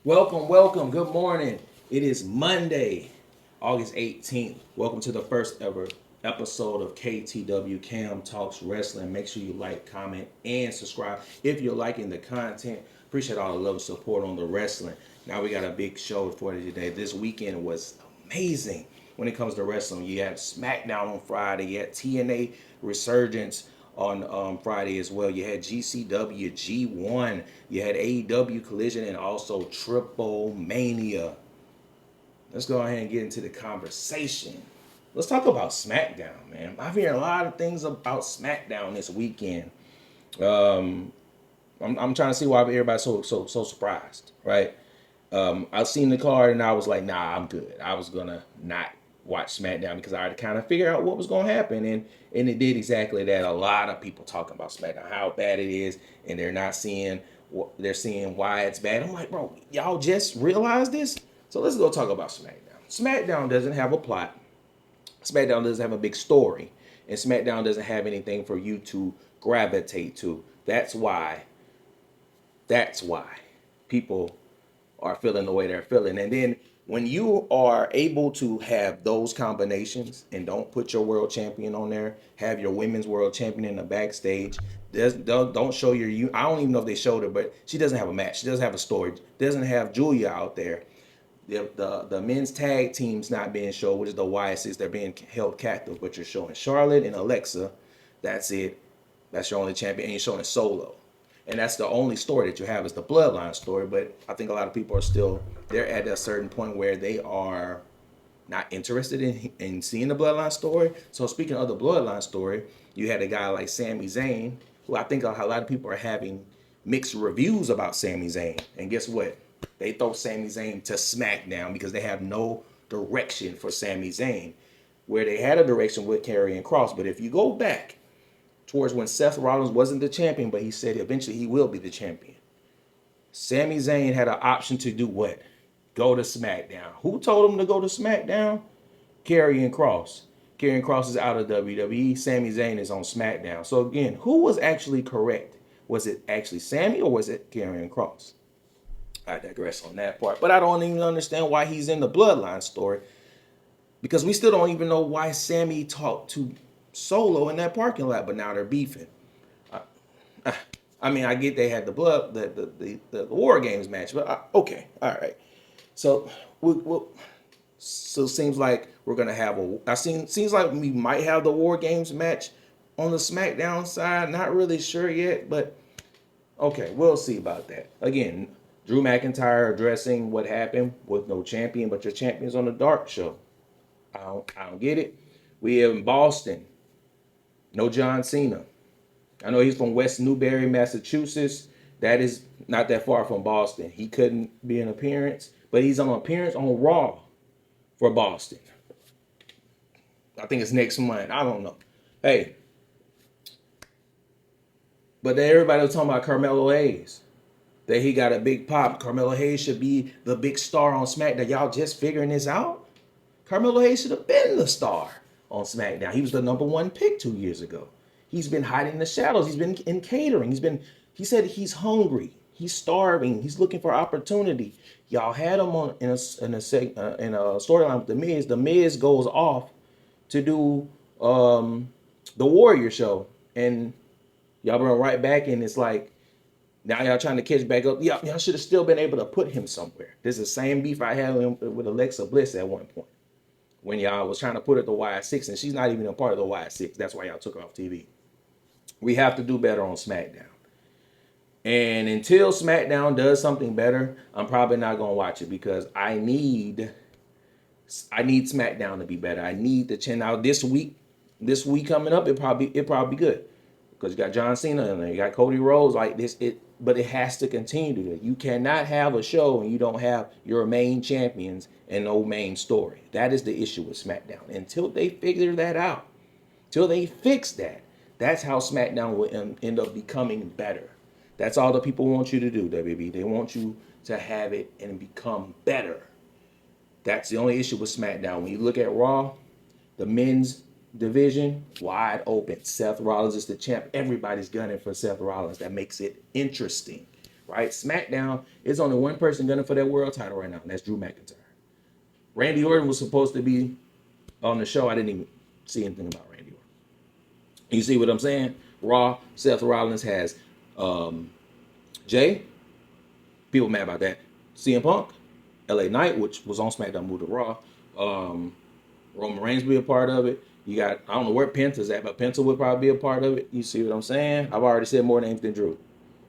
Welcome. Good morning. It is Monday, August 18th. Welcome to the first ever episode of KTW Kam Talks Wrestling. Make sure you like, comment, and subscribe if you're liking the content. Appreciate all the love and support on the wrestling. Now we got a big show for you today. This weekend was amazing when it comes to wrestling. You had SmackDown on Friday. You had TNA Resurgence on Friday as well. You had GCW, G1, you had AEW Collision, and also Triple Mania. Let's go ahead and get into the conversation. Let's talk about SmackDown, man. I've heard a lot of things about SmackDown this weekend. Um, I'm trying to see why everybody's so surprised, right? I seen the card and I was like, nah, I'm good. I was gonna not watch SmackDown because I already kind of figured out what was gonna happen, and it did exactly that. A lot of people talking about SmackDown, how bad it is, and they're seeing why it's bad. I'm like, bro, y'all just realized this. So let's go talk about SmackDown. SmackDown doesn't have a plot. SmackDown doesn't have a big story, and SmackDown doesn't have anything for you to gravitate to. That's why people are feeling the way they're feeling. And then when you are able to have those combinations and don't put your world champion on there, have your women's world champion in the backstage, don't show your, I don't even know if they showed her, but she doesn't have a match. She doesn't have a story. Doesn't have Julia out there. The men's tag team's not being shown, which is the YSs. They're being held captive, but you're showing Charlotte and Alexa. That's it. That's your only champion, and you're showing Solo. And that's the only story that you have is the bloodline story. But I think a lot of people are still, they're at a certain point where they are not interested in seeing the bloodline story. So speaking of the bloodline story, you had a guy like Sami Zayn, who I think a lot of people are having mixed reviews about Sami Zayn. And guess what? They throw Sami Zayn to SmackDown because they have no direction for Sami Zayn, where they had a direction with Karrion Kross. But if you go back towards when Seth Rollins wasn't the champion, but he said eventually he will be the champion, Sami Zayn had an option to do what? Go to SmackDown. Who told him to go to SmackDown? Karrion Kross. Karrion Kross is out of WWE. Sami Zayn is on SmackDown. So again, who was actually correct? Was it actually Sami or was it Karrion Kross? I digress on that part. But I don't even understand why he's in the bloodline story, because we still don't even know why Sami talked to Solo in that parking lot, but now they're beefing. I mean, I get they had the War Games match, but okay, all right. So so it seems like we're gonna have seems like we might have the War Games match on the SmackDown side. Not really sure yet, but okay, we'll see about that. Again, Drew McIntyre addressing what happened with no champion, but your champion's on the Dark Show. I don't get it. We have in Boston, no John Cena. I know he's from West Newbury, Massachusetts. That is not that far from Boston. He couldn't be an appearance, but he's on appearance on Raw for Boston. I think it's next month. I don't know. Hey, but then everybody was talking about Carmelo Hayes. That he got a big pop. Carmelo Hayes should be the big star on SmackDown. Y'all just figuring this out? Carmelo Hayes should have been the star on SmackDown. He was the number one pick 2 years ago. He's been hiding in the shadows. He's been in catering. He said he's hungry. He's starving. He's looking for opportunity. Y'all had him on in a storyline with the Miz. The Miz goes off to do the Warrior show, and y'all run right back, and it's like now y'all trying to catch back up. Y'all should have still been able to put him somewhere. This is the same beef I had with Alexa Bliss at one point when y'all was trying to put her at the Y6, and she's not even a part of the Y6. That's why y'all took her off TV. We have to do better on SmackDown. And until SmackDown does something better, I'm probably not gonna watch it because I need SmackDown to be better. I need the channel. Now this week coming up, it probably be good because you got John Cena and you got Cody Rhodes like this. But it has to continue to do that. You cannot have a show and you don't have your main champions and no main story. That is the issue with SmackDown. Until they figure that out, till they fix that, that's how SmackDown will end up becoming better. That's all the people want you to do, WB. They want you to have it and become better. That's the only issue with SmackDown. When you look at Raw, the men's division, wide open. Seth Rollins is the champ. Everybody's gunning for Seth Rollins. That makes it interesting. right? SmackDown is only one person gunning for that world title right now, and that's Drew McIntyre. Randy Orton was supposed to be on the show. I didn't even see anything about Randy Orton. You see what I'm saying? Raw, Seth Rollins has Jay. People mad about that. CM Punk, LA Knight, which was on SmackDown, moved to Raw. Roman Reigns be a part of it. You got, I don't know where Penta's at, but Penta would probably be a part of it. You see what I'm saying? I've already said more names than Drew.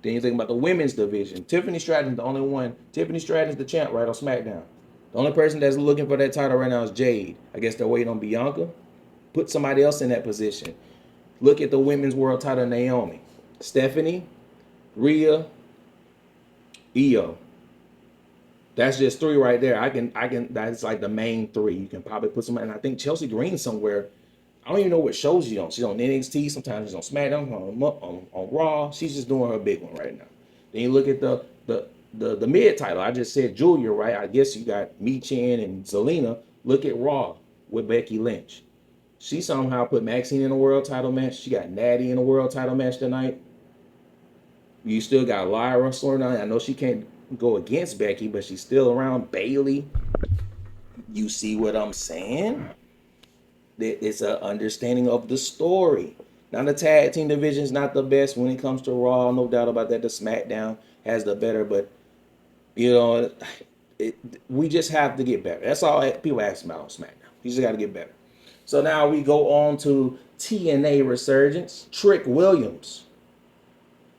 Then you think about the women's division. Tiffany Stratton's the only one. Tiffany Stratton's the champ right on SmackDown. The only person that's looking for that title right now is Jade. I guess they're waiting on Bianca. Put somebody else in that position. Look at the women's world title, Naomi. Stephanie, Rhea, Io. That's just three right there. I can. That's like the main three. You can probably put some. And I think Chelsea Green somewhere. I don't even know what shows she's on. She's on NXT. Sometimes she's on SmackDown, on Raw. She's just doing her big one right now. Then you look at the mid title. I just said Julia, right? I guess you got Michin and Zelina. Look at Raw with Becky Lynch. She somehow put Maxine in a world title match. She got Natty in a world title match tonight. You still got Lyra Slorn. I know she can't go against Becky, but she's still around. Bailey. You see what I'm saying? It's an understanding of the story. Now the tag team division is not the best when it comes to Raw, no doubt about that. The SmackDown has the better, but you know, we just have to get better. That's all people ask about on SmackDown. You just got to get better. So now we go on to TNA Resurgence. Trick Williams,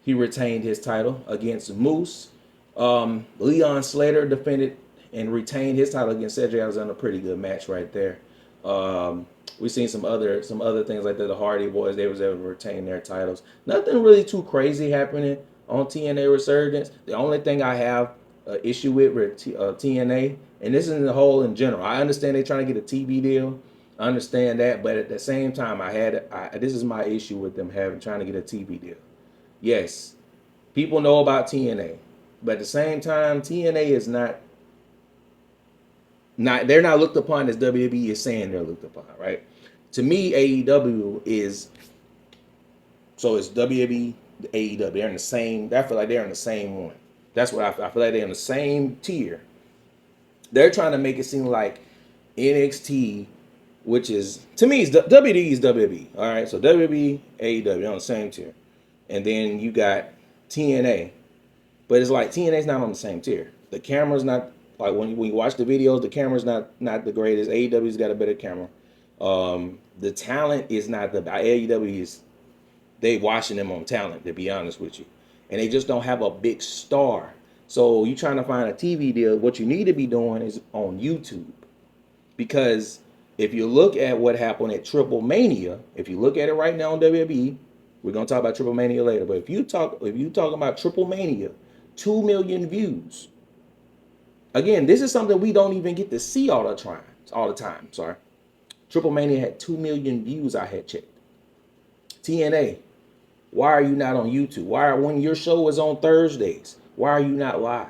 he retained his title against Moose. Leon Slater defended and retained his title against Cedric Alexander. Pretty good match right there. We've seen some other things like that. The Hardy Boys, they was able to retain their titles. Nothing really too crazy happening on TNA Resurgence. The only thing I have an issue with TNA, and this is in the whole in general. I understand they're trying to get a TV deal. I understand that, but at the same time, this is my issue with them trying to get a TV deal. Yes, people know about TNA, but at the same time, TNA is not they're not looked upon as WWE is saying they're looked upon, right? To me, AEW is, so it's WWE, AEW. They're in the same. I feel like they're in the same one. That's what I feel. I feel like they're in the same tier. They're trying to make it seem like NXT, which is, to me, WWE is WWE. All right, so WWE, AEW on the same tier, and then you got TNA, but it's like TNA's not on the same tier. The camera's not. Like when you watch the videos, the camera's not the greatest. AEW's got a better camera. The talent is not the AEW is. They watching them on talent, to be honest with you, and they just don't have a big star. So you trying to find a TV deal. What you need to be doing is on YouTube, because if you look at what happened at Triple Mania, if you look at it right now on WWE, we're gonna talk about Triple Mania later. But if you talk about Triple Mania, 2 million views. Again, this is something we don't even get to see all the time. Sorry. Triple Mania had 2 million views, I had checked. TNA, why are you not on YouTube? When your show is on Thursdays, why are you not live?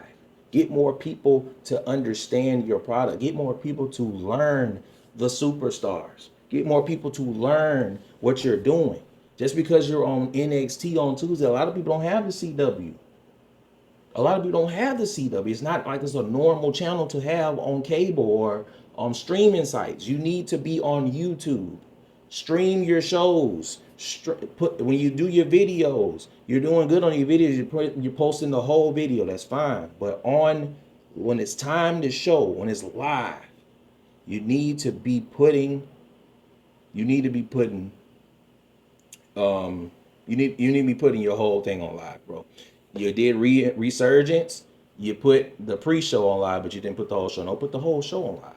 Get more people to understand your product. Get more people to learn the superstars. Get more people to learn what you're doing. Just because you're on NXT on Tuesday, a lot of people don't have the CW. A lot of people don't have the CW. It's not like it's a normal channel to have on cable or on streaming sites. You need to be on YouTube. Stream your shows. When you do your videos, you're doing good on your videos. You're posting the whole video. That's fine. But when it's time to show, when it's live, you need to be putting. You need to be putting your whole thing on live, bro. You did Resurgence. You put the pre-show on live, but you didn't put the whole show. No, put the whole show on live.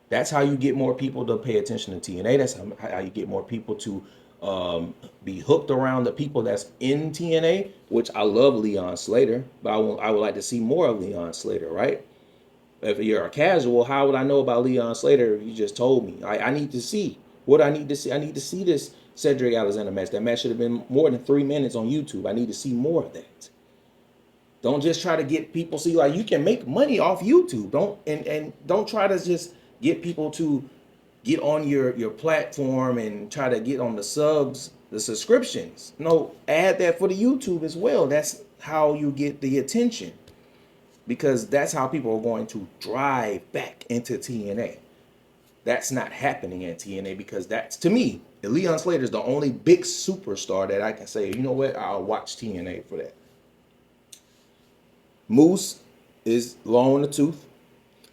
That's how you get more people to pay attention to TNA. That's how you get more people to be hooked around the people that's in TNA, which I love Leon Slater, but I would like to see more of Leon Slater, right? If you're a casual, how would I know about Leon Slater if you just told me? I need to see. What I need to see? I need to see this Cedric Alexander match. That match should have been more than 3 minutes on YouTube. I need to see more of that. Don't just try to get people, see, like, you can make money off YouTube. Don't try to just get people to get on your platform and try to get on the subs the subscriptions. No, add that for the YouTube as well. That's how you get the attention, because that's how people are going to drive back into TNA. That's not happening at TNA, because that's, to me, Leon Slater is the only big superstar that I can say, you know what, I'll watch TNA for that. Moose is long in the tooth.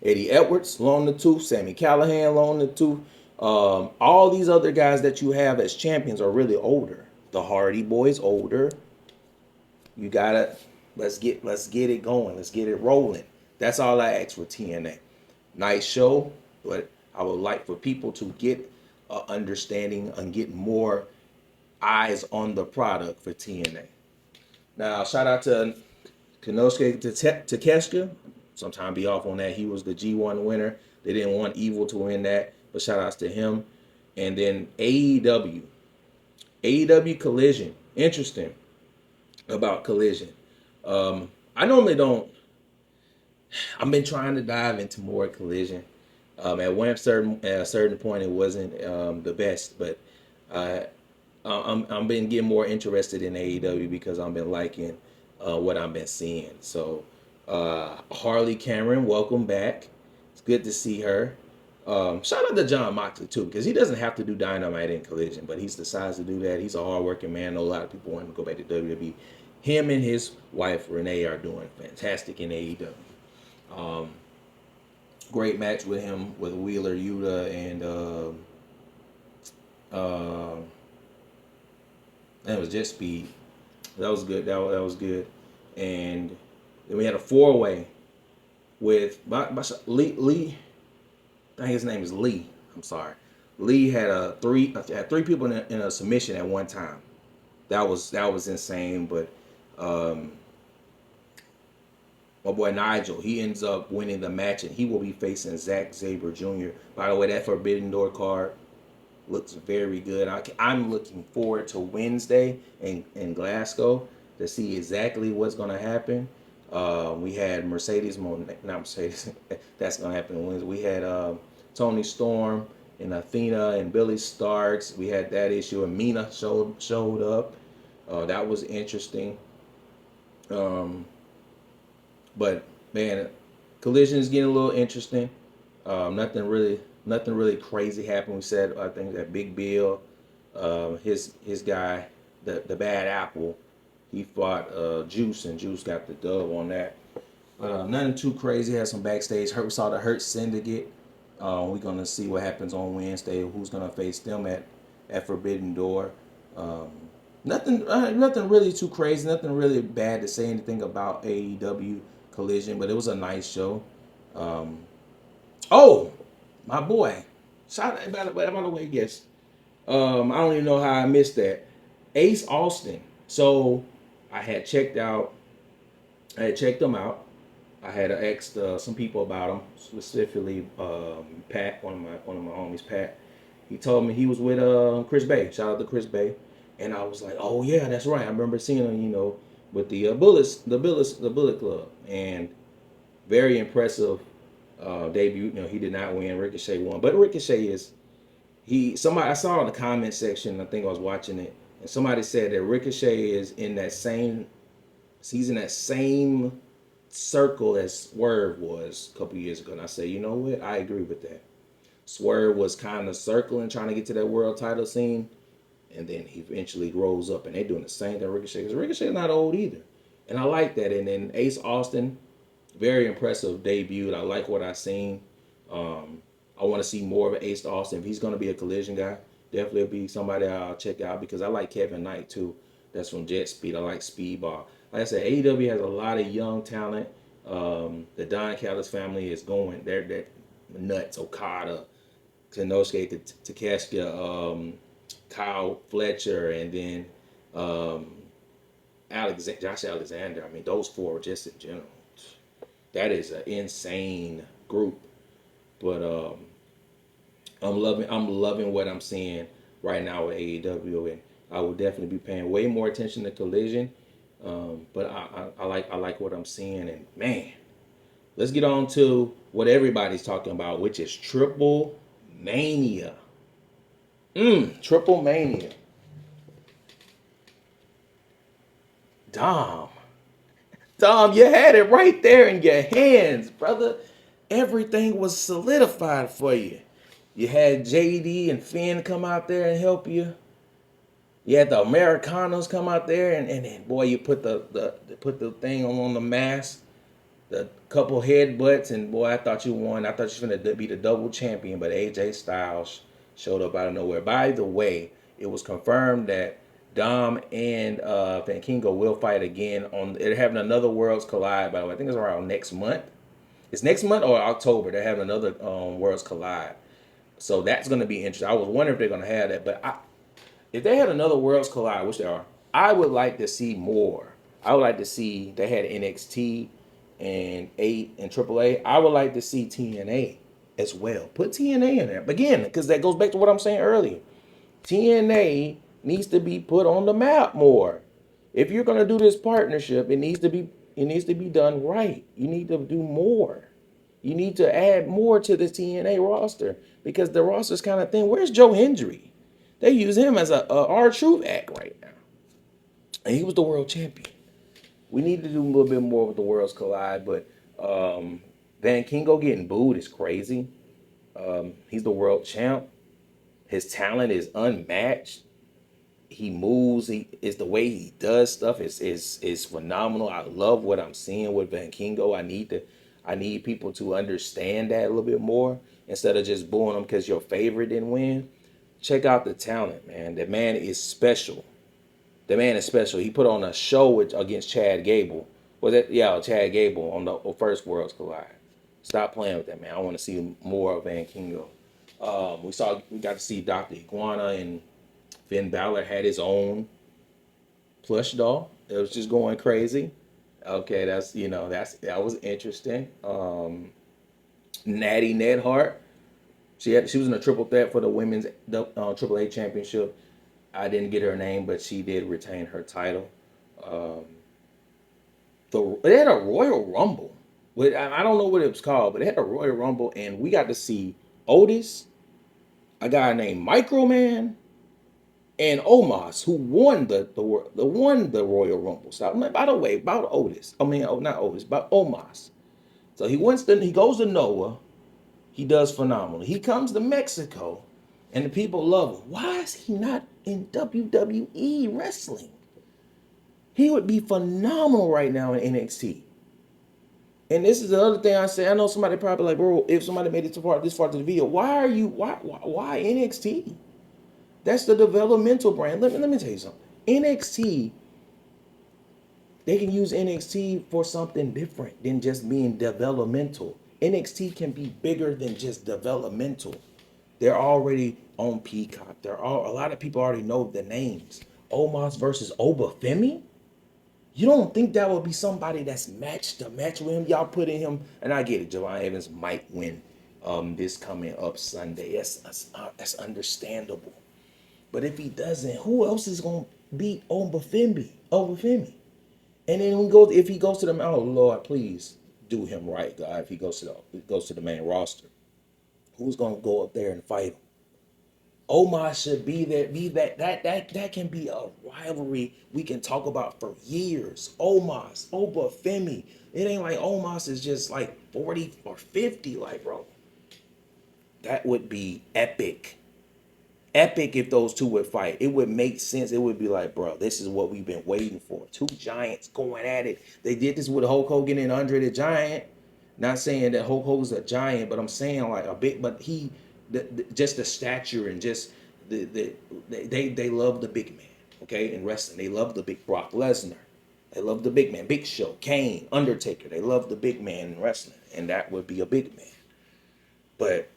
Eddie Edwards, long in the tooth. Sammy Callahan, long in the tooth. All these other guys that you have as champions are really older. The Hardy Boys older. You gotta let's get it going. Let's get it rolling. That's all I ask for TNA. Nice show, but I would like for people to get understanding and get more eyes on the product for TNA. Now, shout out to Konosuke Takeshita. Sometime be off on that. He was the G1 winner. They didn't want Evil to win that, but shout outs to him. And then AEW. AEW Collision. Interesting about Collision. I normally don't. I've been trying to dive into more Collision. At a certain point, it wasn't the best, but I'm been getting more interested in AEW because I've been liking what I've been seeing. So Harley Cameron, welcome back. It's good to see her. Shout out to John Moxley too, because he doesn't have to do Dynamite in Collision, but he's decides to do that. He's a hardworking man. I know a lot of people want him to go back to WWE. Him and his wife Renee are doing fantastic in AEW. Great match with him with Wheeler Yuta and it was Jet Speed. That was good. That was good. And then we had a 4-way with Lee. I think his name is Lee. I'm sorry. Lee had three people in a submission at one time. That was insane. But my boy Nigel, he ends up winning the match, and he will be facing Zack Sabre Jr. By the way, that Forbidden Door card looks very good. I'm looking forward to Wednesday in Glasgow to see exactly what's going to happen. We had not Mercedes. That's going to happen Wednesday. We had Tony Storm and Athena and Billy Starks. We had that issue, and Mina showed up. That was interesting. But man, Collision is getting a little interesting. Nothing really crazy happened. We said, I think that Big Bill, his guy, the Bad Apple, he fought Juice, and Juice got the dub on that. Nothing too crazy. Had some backstage. We saw the Hurt Syndicate. We're gonna see what happens on Wednesday. Who's gonna face them at Forbidden Door? Nothing really too crazy. Nothing really bad to say anything about AEW Collision, but it was a nice show. Oh, my boy! Shout out, by the way, yes. I don't even know how I missed that. Ace Austin. So I had checked them out. I had asked some people about him, specifically Pat, one of my homies, Pat. He told me he was with Chris Bay. Shout out to Chris Bay. And I was like, oh yeah, that's right. I remember seeing him, with the Bullet Club, and very impressive debut. He did not win. Ricochet won, but Ricochet is somebody I saw in the comment section. I think I was watching it, and somebody said that Ricochet is in that same. He's in that same circle as Swerve was a couple years ago, and I say, you know what? I agree with that. Swerve was kind of circling, trying to get to that world title scene, and then he eventually rose up, and they're doing the same thing Ricochet, because Ricochet's not old either. And I like that. And then Ace Austin, very impressive debut. I like what I've seen. I want to see more of Ace Austin. If he's going to be a Collision guy, definitely be somebody I'll check out, because I like Kevin Knight too. That's from Jet Speed. I like Speedball. Like I said, AEW has a lot of young talent. The Don Callis family is going. They're nuts. Okada, Konosuke Takeshita, Kyle Fletcher, and then Josh Alexander. I mean, those four just in general. That is an insane group. But I'm loving what I'm seeing right now with AEW, and I will definitely be paying way more attention to Collision. But I like what I'm seeing, and man, let's get on to what everybody's talking about, which is Triple Mania. Triple Mania. Dom. Dom, you had it right there in your hands, brother. Everything was solidified for you. You had JD and Finn come out there and help you. You had the Americanos come out there and then boy, you put put the thing on the mask, the couple headbutts, and boy, I thought you won. I thought you were gonna be the double champion, but AJ Styles showed up out of nowhere. By the way, it was confirmed that Dom and Van Kingo will fight again on. They're having another Worlds Collide. By the way, I think it's around next month. It's next month or October. They're having another Worlds Collide. So that's going to be interesting. I was wondering if they're going to have that, but if they had another Worlds Collide, which they are, I would like to see more. I would like to see they had NXT and 8 and AAA. I would like to see TNA as well. Put TNA in there. But again, because that goes back to what I'm saying earlier. TNA needs to be put on the map more. If you're going to do this partnership, it needs to be done right. You need to do more. You need to add more to the TNA roster because the roster's kind of thin. Where's Joe Hendry? They use him as a R-Truth act right now. And he was the world champion. We need to do a little bit more with the Worlds Collide, but Van Kingo getting booed is crazy. He's the world champ. His talent is unmatched. He moves. He is the way he does stuff is phenomenal. I love what I'm seeing with Van Kingo. I need people to understand that a little bit more instead of just booing him because your favorite didn't win. Check out the talent, man. The man is special. The man is special. He put on a show against Chad Gable. Was that Chad Gable on the first Worlds Collide. Stop playing with that, man. I want to see more of Van Kingo. We got to see Dr. Iguana, and Finn Balor had his own plush doll. It was just going crazy. Okay, that was interesting. Natty Nedhart, she was in a triple threat for the women's AAA championship. I didn't get her name, but she did retain her title. They had a Royal Rumble. I don't know what it was called, but they had a Royal Rumble, and we got to see Otis, a guy named Microman, and Omos, who won the Royal Rumble. So, by the way, about Otis. I mean, not Otis, but Omos. So he goes to Noah. He does phenomenal. He comes to Mexico, and the people love him. Why is he not in WWE wrestling? He would be phenomenal right now in NXT. And this is the other thing I say. I know somebody probably like, bro, if somebody made it this far to the video, why NXT? That's the developmental brand. Let me tell you something. NXT, they can use NXT for something different than just being developmental. NXT can be bigger than just developmental. They're already on Peacock. A lot of people already know the names. Omos versus Obafemi? You don't think that would be somebody that's matched to match with him? Y'all putting him, and I get it, Javon Evans might win this coming up Sunday. That's understandable. But if he doesn't, who else is gonna beat Obafemi? And then if he goes to the oh Lord, please do him right, God. If he goes to the main roster, who's gonna go up there and fight him? Omar should be there. That can be a rivalry we can talk about for years. Omos, Obafemi. It ain't like Omos is just like 40 or 50, like bro. That would be epic. Epic if those two would fight. It would make sense. It would be like, bro, this is what we've been waiting for. Two giants going at it. They did this with Hulk Hogan and Andre the Giant. Not saying that Hulk Hogan's a giant, but I'm saying like a bit. But just the stature and just they love the big man. Okay, in wrestling, they love the big Brock Lesnar. They love the big man, Big Show, Kane, Undertaker. They love the big man in wrestling, and that would be a big man. But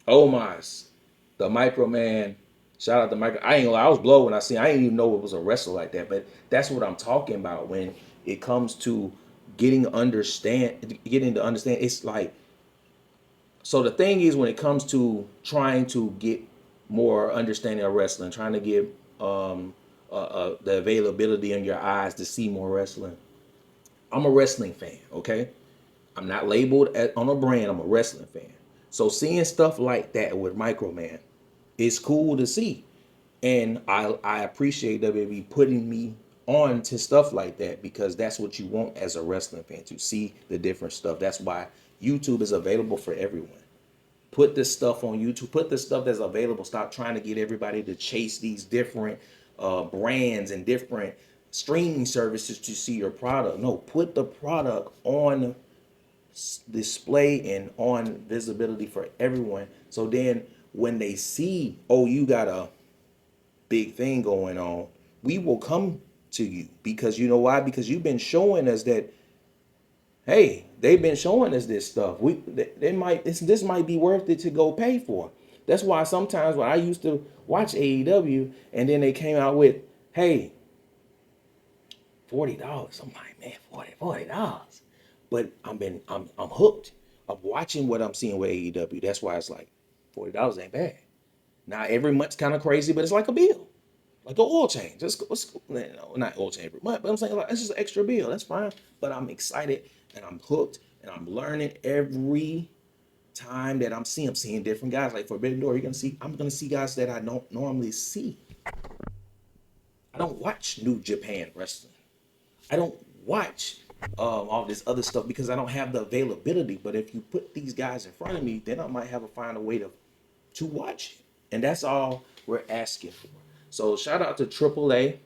Omos, the Micro Man, shout out to Micro. I ain't gonna lie, I was blown when I didn't even know it was a wrestler like that. But that's what I'm talking about when it comes to getting to understand. It's like, so the thing is, when it comes to trying to get more understanding of wrestling, trying to get the availability in your eyes to see more wrestling. I'm a wrestling fan, okay? I'm not labeled on a brand. I'm a wrestling fan. So seeing stuff like that with Microman, it's cool to see. And I appreciate WWE putting me on to stuff like that, because that's what you want as a wrestling fan, to see the different stuff. That's why YouTube is available for everyone. Put this stuff on YouTube. Put the stuff that's available. Stop trying to get everybody to chase these different brands and different streaming services to see your product. No, put the product on display and on visibility for everyone. So then when they see, oh, you got a big thing going on, we will come to you, because you know why? Because you've been showing us that, hey, they've been showing us this stuff. They might, this might be worth it to go pay for. That's why sometimes when I used to watch AEW and then they came out with, hey, $40. I'm like, man, $40. But I'm hooked. I'm watching what I'm seeing with AEW. That's why it's like $40 ain't bad. Now every month's kind of crazy, but it's like a bill. Like an oil change. Not oil change every month, but I'm saying like it's just an extra bill. That's fine. But I'm excited and I'm hooked and I'm learning every time that I'm seeing different guys. Like Forbidden Door, I'm gonna see guys that I don't normally see. I don't watch New Japan wrestling. I don't watch all this other stuff because I don't have the availability. But if you put these guys in front of me, then I might find a way to watch it. And that's all we're asking for. So shout out to AAA.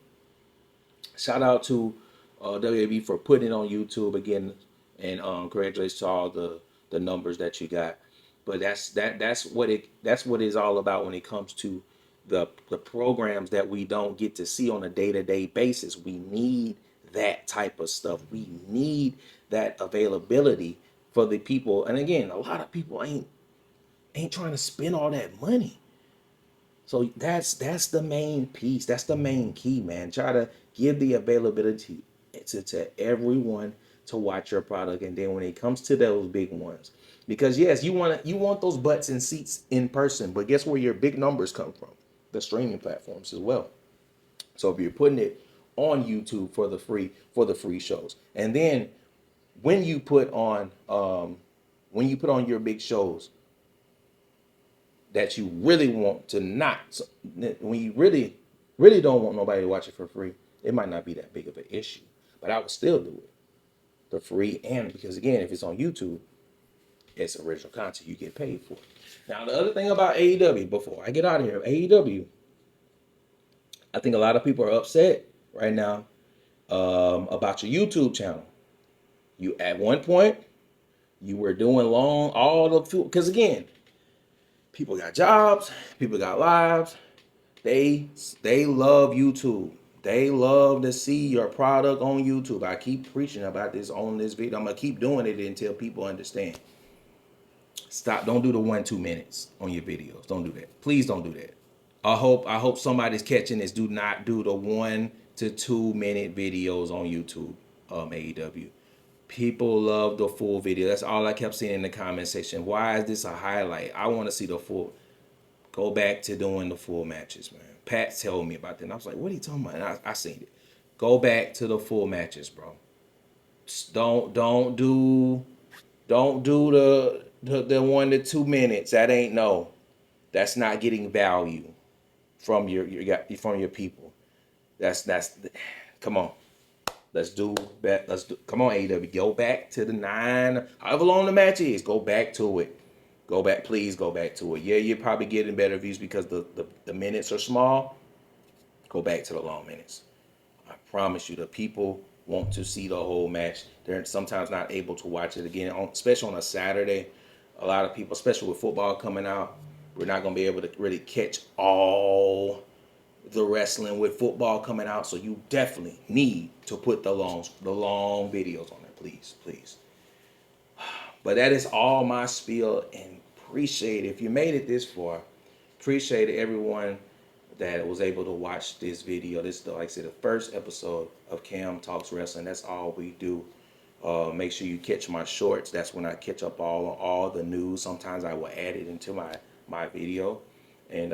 Shout out to WAB for putting it on YouTube again, and congratulations to all the numbers that you got. But that's what it's all about when it comes to the programs that we don't get to see on a day-to-day basis. We need that type of stuff. We need that availability for the people. And again, a lot of people ain't trying to spend all that money. So that's the main piece. That's the main key, man. Try to give the availability to everyone to watch your product. And then when it comes to those big ones, because yes, you want those butts and seats in person, but guess where your big numbers come from? The streaming platforms as well. So if you're putting it on YouTube for the free shows, and then when you put on your big shows that you really want to not, when you really don't want nobody to watch it for free, it might not be that big of an issue. But I would still do it for free, and because again, if it's on YouTube, it's original content, you get paid for. Now the other thing about AEW, before I get out of here, AEW, I think a lot of people are upset right now about your YouTube channel. You at one point you were doing all the because again, people got jobs, people got lives. They love YouTube. They love to see your product on YouTube. I keep preaching about this on this video. I'm gonna keep doing it until people understand. Stop. Don't do the 1-2 minutes on your videos. Don't do that. Please don't do that. I hope somebody's catching this. Do not do the 1-2 minute videos on YouTube. AEW. People love the full video. That's all I kept seeing in the comment section. Why is this a highlight? I want to see the full. Go back to doing the full matches, man. Pat told me about that. And I was like, what are you talking about? And I seen it. Go back to the full matches, bro. Don't do the 1-2 minutes. That ain't no. That's not getting value from your people. That's come on. Let's do that. Come on, AEW. Go back to the 9, however long the match is. Go back to it. Go back, please go back to it. Yeah, you're probably getting better views because the minutes are small. Go back to the long minutes. I promise you, the people want to see the whole match. They're sometimes not able to watch it again, especially on a Saturday. A lot of people, especially with football coming out, we're not going to be able to really catch all the wrestling with football coming out. So you definitely need to put the long videos on there, please, please. But that is all my spiel, and appreciate it. If you made it this far, appreciate everyone that was able to watch this video. This is, like I said, the first episode of Kam Talks Wrestling. That's all we do. Make sure you catch my shorts. That's when I catch up all the news. Sometimes I will add it into my video. And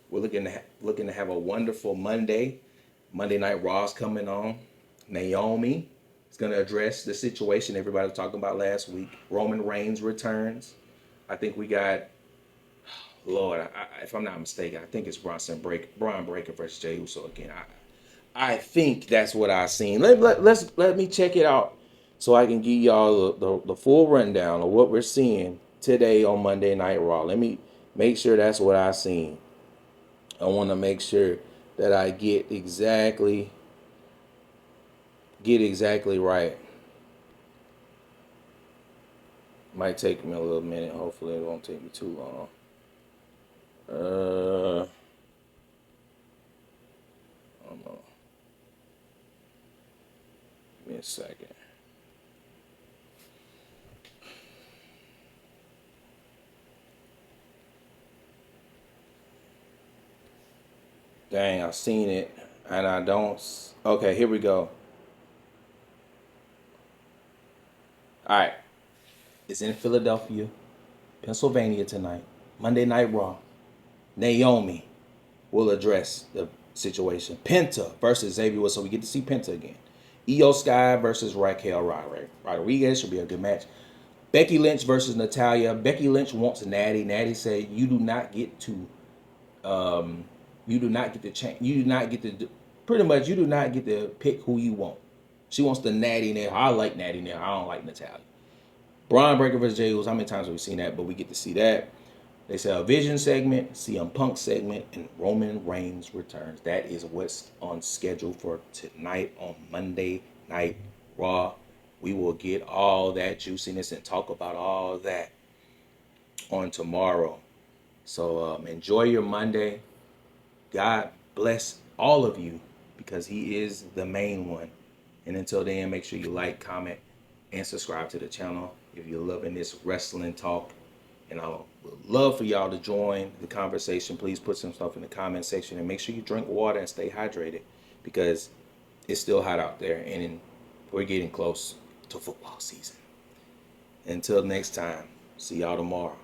we're looking to have a wonderful Monday. Monday Night Raw's coming on. Naomi is going to address the situation everybody was talking about last week. Roman Reigns returns. I think we got, Lord, if I'm not mistaken, I think it's Braun Breaker versus Jey Uso again. I think that's what I seen. Let me check it out so I can give y'all the full rundown of what we're seeing today on Monday Night Raw. Let me make sure that's what I seen. I want to make sure that I get exactly right. Might take me a little minute. Hopefully it won't take me too long. I don't know. Give me a second. Dang, I've seen it and I don't. Okay, here we go. All right. It's in Philadelphia, Pennsylvania tonight. Monday Night Raw. Naomi will address the situation. Penta versus Xavier Woods, so we get to see Penta again. Io Sky versus Raquel Rodriguez should be a good match. Becky Lynch versus Natalia. Becky Lynch wants Natty. Natty said, "You do not get to, you do not get to change. You do not get to, pretty much, you do not get to pick who you want." She wants the Natty now. I like Natty now. I don't like Natalia. Braun Breaker versus Jey Uso. How many times have we seen that? But we get to see that. They say a Vision segment, CM Punk segment, and Roman Reigns returns. That is what's on schedule for tonight on Monday Night Raw. We will get all that juiciness and talk about all that on tomorrow. So enjoy your Monday. God bless all of you because He is the main one. And until then, make sure you like, comment, and subscribe to the channel if you're loving this wrestling talk. And I would love for y'all to join the conversation. Please put some stuff in the comment section and make sure you drink water and stay hydrated because it's still hot out there and we're getting close to football season. Until next time, see y'all tomorrow.